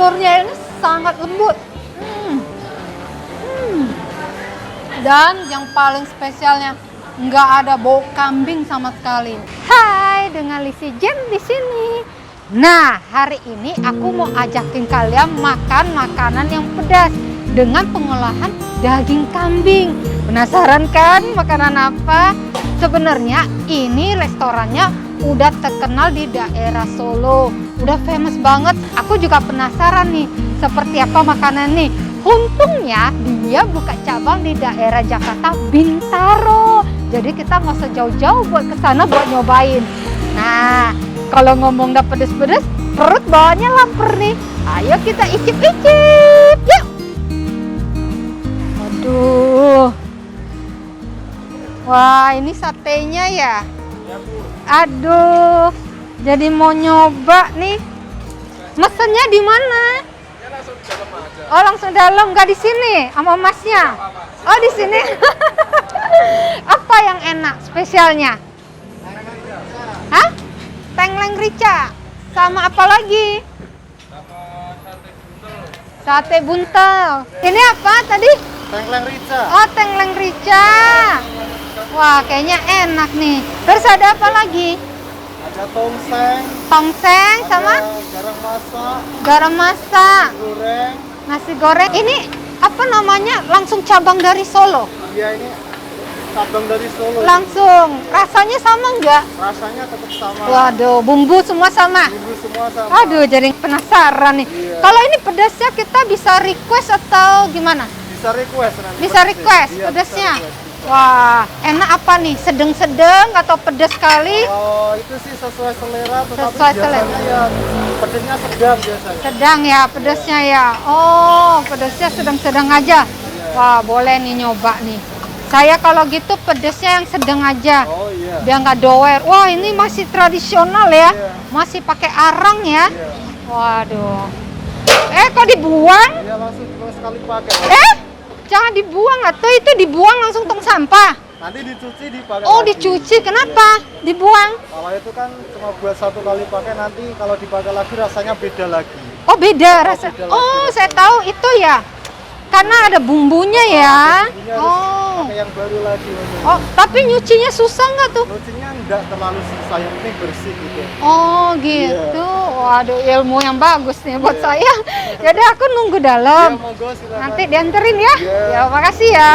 teksturnya ini sangat lembut. Dan yang paling spesialnya nggak ada bau kambing sama sekali. Hai, dengan Lizzy Jen di sini. Nah, hari ini aku mau ajakin kalian makan makanan yang pedas dengan pengolahan daging kambing. Penasaran kan makanan apa? Sebenarnya ini restorannya udah terkenal di daerah Solo, udah famous banget. Aku juga penasaran nih, seperti apa makanan nih. Untungnya dia buka cabang di daerah Jakarta Bintaro. Jadi kita nggak usah jauh-jauh buat kesana buat nyobain. Nah, kalau ngomong udah pedes-pedes, perut bawahnya lapar nih. Ayo kita icip-icip, yuk. Waduh. Wah, ini satenya ya? Aduh, jadi mau nyoba nih. Mesennya di mana? Oh, langsung dalam, nggak di sini sama masnya? Oh, di sini. Apa yang enak spesialnya? Hah? Tengleng rica. Sama apa lagi? Sate buntel. Ini apa tadi? Tengleng rica. Oh, tengleng rica. Wah, kayaknya enak nih. Terus ada apa lagi? Ada tongseng. Tongseng sama? Garam masak. Garam masak. Goreng. Nasi goreng. Ini apa namanya? Langsung cabang dari Solo? Iya, ini cabang dari Solo. Langsung. Rasanya sama nggak? Rasanya tetap sama. Waduh, bumbu semua sama? Bumbu semua sama. Aduh, jadi penasaran nih. Iya. Kalau ini pedasnya kita bisa request atau gimana? Bisa request nanti. Bisa request Iya, pedasnya? bisa request. Wah, enak apa nih? Sedang-sedang atau pedas sekali? Oh, itu sih sesuai selera, tetapi Sesuai selera. biasanya ya pedasnya sedang biasanya. Sedang ya pedasnya ya. Oh, pedasnya sedang-sedang aja. Wah, boleh nih nyoba nih. Saya kalau gitu pedasnya yang sedang aja. Oh iya. Biar nggak doer. Wah, ini masih tradisional ya. Iya. Masih pakai arang ya. Iya. Waduh. Kok dibuang? Iya, langsung sekali pakai. Jangan dibuang atau itu dibuang langsung tong sampah. Nanti dicuci dipakai. Oh, lagi. dicuci. Kenapa dibuang? Kalau itu kan cuma buat satu kali pakai, nanti kalau dipakai lagi rasanya beda lagi. Oh, beda rasa. beda lagi Oh, rasanya. saya tahu itu ya. Karena ada bumbunya ya. Bumbunya harus Oh. pakai yang baru lagi. Oh, tapi nyucinya susah nggak tuh? Cucinya enggak terlalu susah, yang penting bersih gitu. Oh, gitu. Waduh, ilmu yang bagus nih buat saya. Jadi aku nunggu dalam. Ya, monggo silakan. Nanti dianterin ya. Iya. Ya, makasih ya.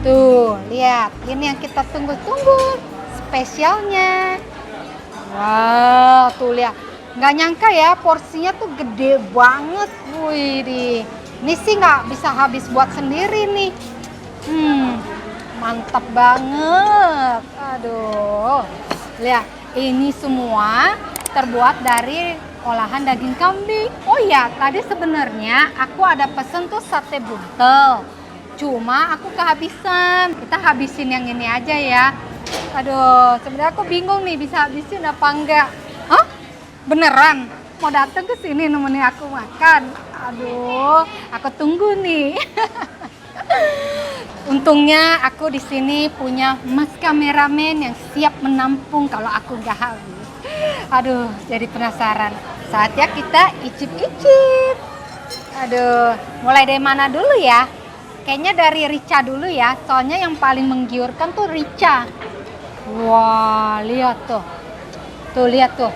Tuh, lihat. Ini yang kita tunggu-tunggu. Spesialnya. Wow, tuh lihat. Nggak nyangka ya, porsinya tuh gede banget. Wih, ini sih nggak bisa habis buat sendiri nih. Mantap banget. Aduh, lihat. Ini semua terbuat dari olahan daging kambing. Oh ya, tadi sebenarnya aku ada pesen tuh sate buntel. Cuma aku kehabisan. Kita habisin yang ini aja ya. Aduh, sebenarnya aku bingung nih bisa habisin apa enggak. Hah? Beneran? Mau datang ke sini nemenin aku makan? Aduh, aku tunggu nih. Untungnya aku di sini punya mas kameramen yang siap menampung kalau aku nggak habis. Aduh, jadi penasaran. Saatnya kita icip-icip. Aduh, mulai dari mana dulu ya? Kayaknya dari rica dulu ya, soalnya yang paling menggiurkan tuh rica. Wah, lihat tuh. Tuh, lihat tuh.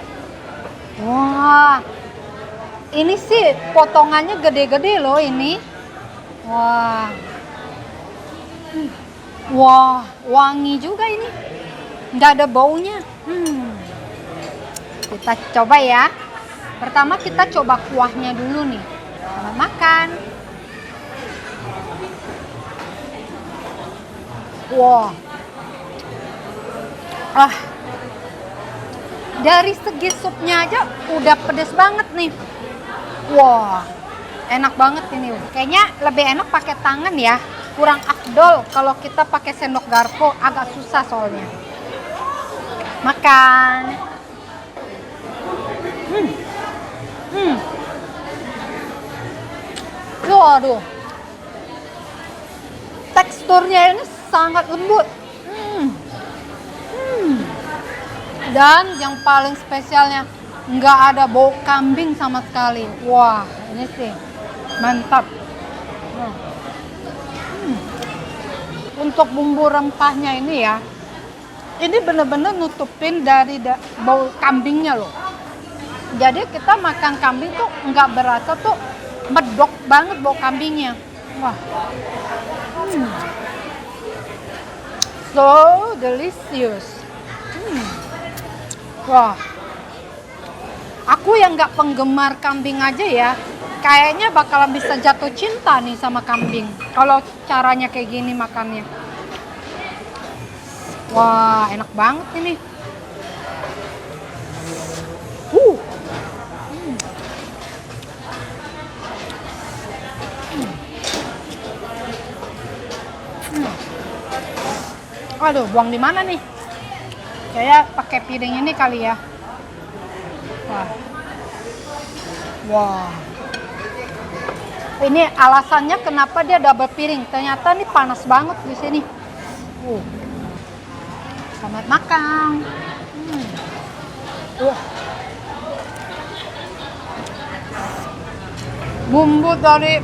Wah, ini sih potongannya gede-gede loh ini. Wah. Wah, wangi juga ini. Nggak ada baunya. Kita coba ya. Pertama kita coba kuahnya dulu nih. Selamat makan. Wah. Dari segi supnya aja udah pedes banget nih. Wah. Enak banget ini. Kayaknya lebih enak pakai tangan ya. Kurang afdol kalau kita pakai sendok garpu, agak susah soalnya. Makan. Waduh, teksturnya ini sangat lembut. Dan yang paling spesialnya nggak ada bau kambing sama sekali. Wah, ini sih mantap. Untuk bumbu rempahnya ini ya, ini bener-bener nutupin dari bau kambingnya loh. Jadi kita makan kambing tuh nggak berasa tuh medok banget bau kambingnya. Wah, so delicious. Wah, aku yang nggak penggemar kambing aja ya, kayaknya bakalan bisa jatuh cinta nih sama kambing. Kalau caranya kayak gini makannya. Wah, enak banget ini. Aduh, buang di mana nih? Kayak pakai piring ini kali ya. Wah. Wah. Ini alasannya kenapa dia double piring. Ternyata nih panas banget di sini. Selamat makan. Bumbu dari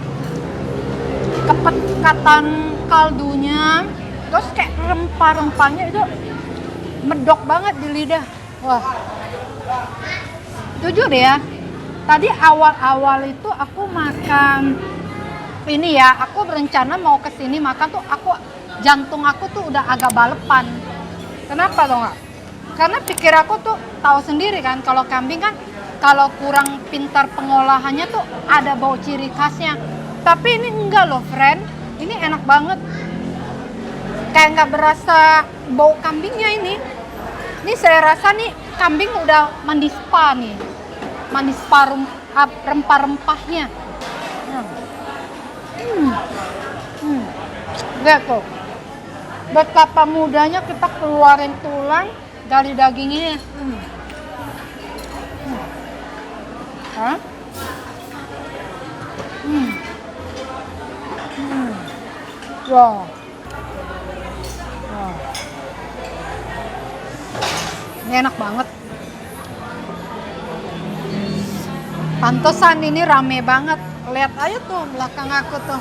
kepekatan kaldunya, terus kayak rempah-rempahnya itu medok banget di lidah. Wah, jujur ya, tadi awal-awal itu aku makan ini ya, aku berencana mau kesini makan tuh jantung aku tuh udah agak balepan. Kenapa tuh nggak? Karena pikir aku tuh tahu sendiri kan, kalau kambing kan kalau kurang pintar pengolahannya tuh ada bau ciri khasnya. Tapi ini enggak loh friend, ini enak banget. Kayak nggak berasa bau kambingnya ini. Ini saya rasa nih kambing udah mandi spa nih. Mandi spa rempah-rempahnya. Lihat tuh. Betapa mudahnya kita keluarin tulang dari daging ini. Wow. Ini enak banget. Pantesan ini rame banget. Lihat aja tuh belakang aku tuh.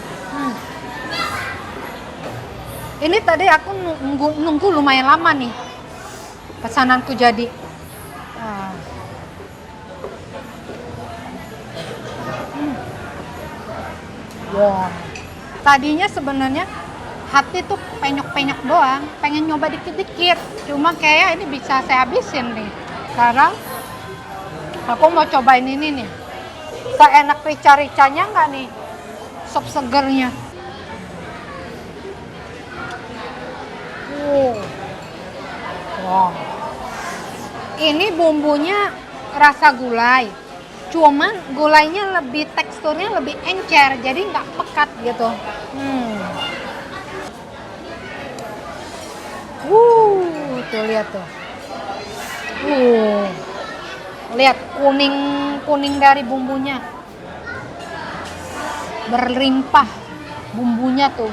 Ini tadi aku nunggu lumayan lama nih. Pesananku jadi. Wow. Tadinya sebenarnya hati tuh penyok-penyok doang, pengen nyoba dikit-dikit. Cuma kayak ini bisa saya habisin nih. Sekarang aku mau cobain ini nih. Seenak rica-ricanya nggak nih? Sop segernya. Wow. Ini bumbunya rasa gulai. Cuman gulainya teksturnya lebih encer, jadi nggak pekat gitu. Tuh lihat tuh. Lihat kuning dari bumbunya. Berlimpah bumbunya tuh.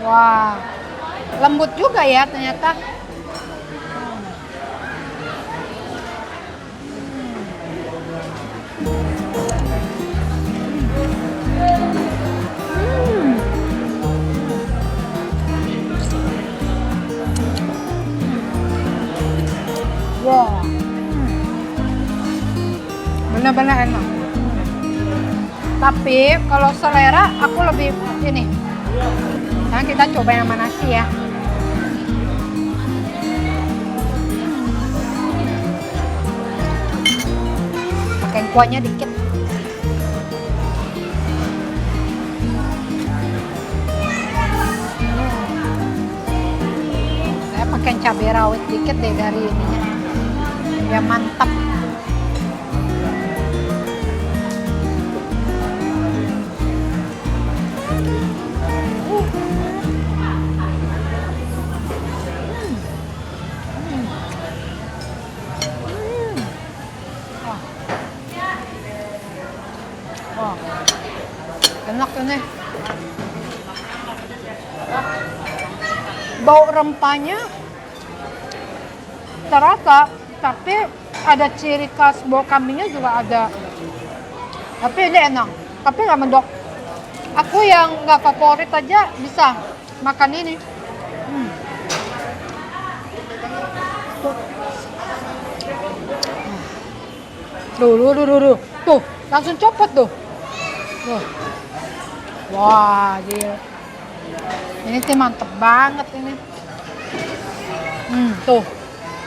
Wah. Lembut juga ya ternyata. Wow, benar-benar enak. Tapi kalau selera aku lebih ini. Sekarang kita coba yang sama nasi ya. Pakai kuahnya dikit. Saya pakai cabai rawit dikit deh dari ininya. Ya mantap. bau rempahnya terasa, tapi ada ciri khas bau kambingnya juga ada. Tapi ini enak, tapi nggak mendok. Aku yang nggak favorit aja bisa makan ini. Tuh, tuh, langsung copot tuh. Tuh. Wah, gila. Ini sih mantep banget ini. Tuh.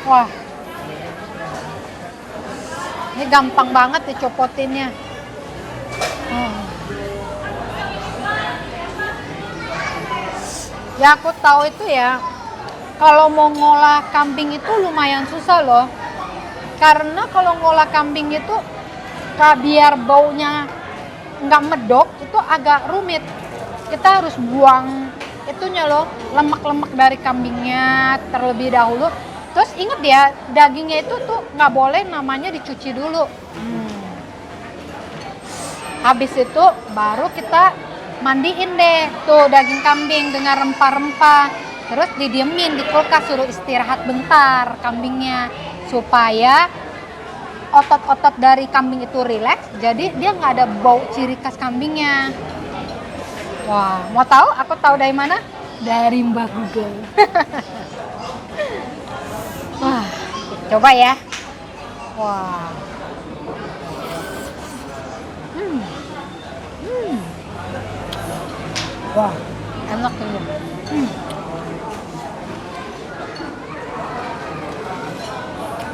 Wah. Ini gampang banget dicopotinnya. Ya aku tahu itu ya. Kalau mau ngolah kambing itu lumayan susah loh. Karena kalau ngolah kambing itu biar baunya nggak medok itu agak rumit. Kita harus buang itunya loh, lemak-lemak dari kambingnya terlebih dahulu. Terus inget ya, dagingnya itu tuh nggak boleh namanya dicuci dulu. Habis itu baru kita mandiin deh tuh daging kambing dengan rempah-rempah. Terus didiemin di kulkas, suruh istirahat bentar kambingnya supaya otot-otot dari kambing itu rileks, jadi dia nggak ada bau ciri khas kambingnya. Wah, mau tahu? Aku tahu dari mana? Dari Mbak Google. Wah, coba ya. Wah. Wah, enak ini.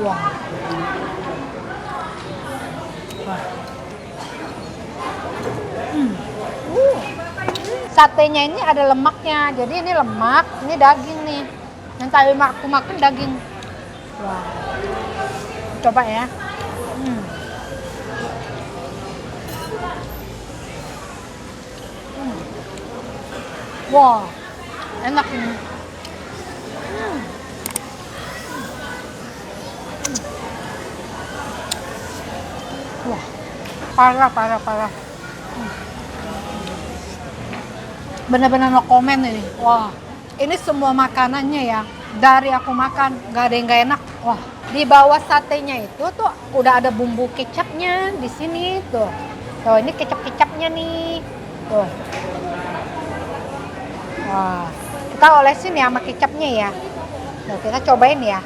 Wah. Satenya ini ada lemaknya, jadi ini lemak, ini daging nih. Yang tadi aku makan daging. Wah, coba ya. Wah, enak ini. Wah, parah. Benar-benar no comment ini. Wah, ini semua makanannya ya. Dari aku makan, nggak ada yang nggak enak. Wah, di bawah satenya itu tuh udah ada bumbu kecapnya di sini tuh. Tuh, ini kecap-kecapnya nih. Tuh. Wah, kita olesin ya sama kecapnya ya. Nah, kita cobain ya.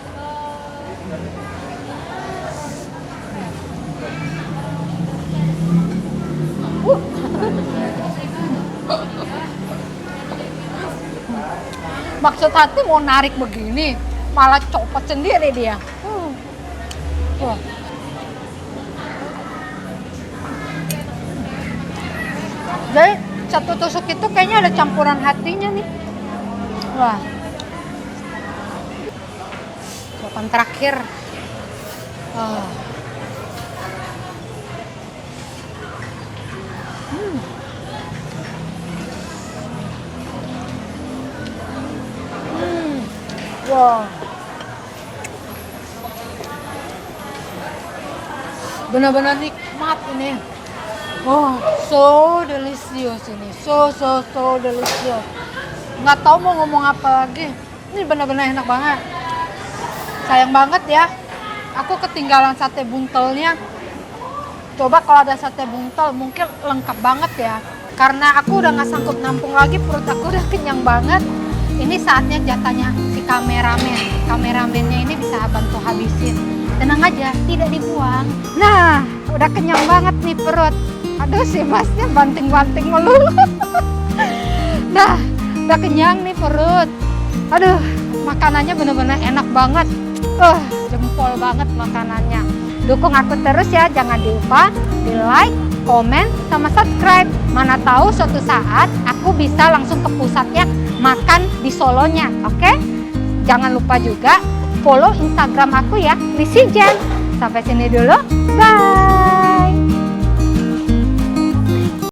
Maksud hati mau narik begini, malah copot sendiri dia. Wah. Jadi satu tusuk itu kayaknya ada campuran hatinya nih. Wah. Copan terakhir. Wow. Benar-benar nikmat ini. Oh, so delicious ini. So delicious. Nggak tahu mau ngomong apa lagi. Ini benar-benar enak banget. Sayang banget ya. Aku ketinggalan sate buntelnya. Coba kalau ada sate buntel mungkin lengkap banget ya. Karena aku udah nggak sanggup nampung lagi, perut aku udah kenyang banget. Ini saatnya jatahnya si kameramen. Kameramennya ini bisa bantu habisin. Tenang aja, tidak dibuang. Nah, udah kenyang banget nih perut. Aduh, si masnya banting-banting melulu. Nah, udah kenyang nih perut. Aduh, makanannya bener-bener enak banget. Jempol banget makanannya. Dukung aku terus ya, jangan lupa di like, komen, sama subscribe. Mana tahu suatu saat aku bisa langsung ke pusatnya makan di Solonya, oke? Jangan lupa juga follow Instagram aku ya, Lizzy Jen. Sampai sini dulu, bye!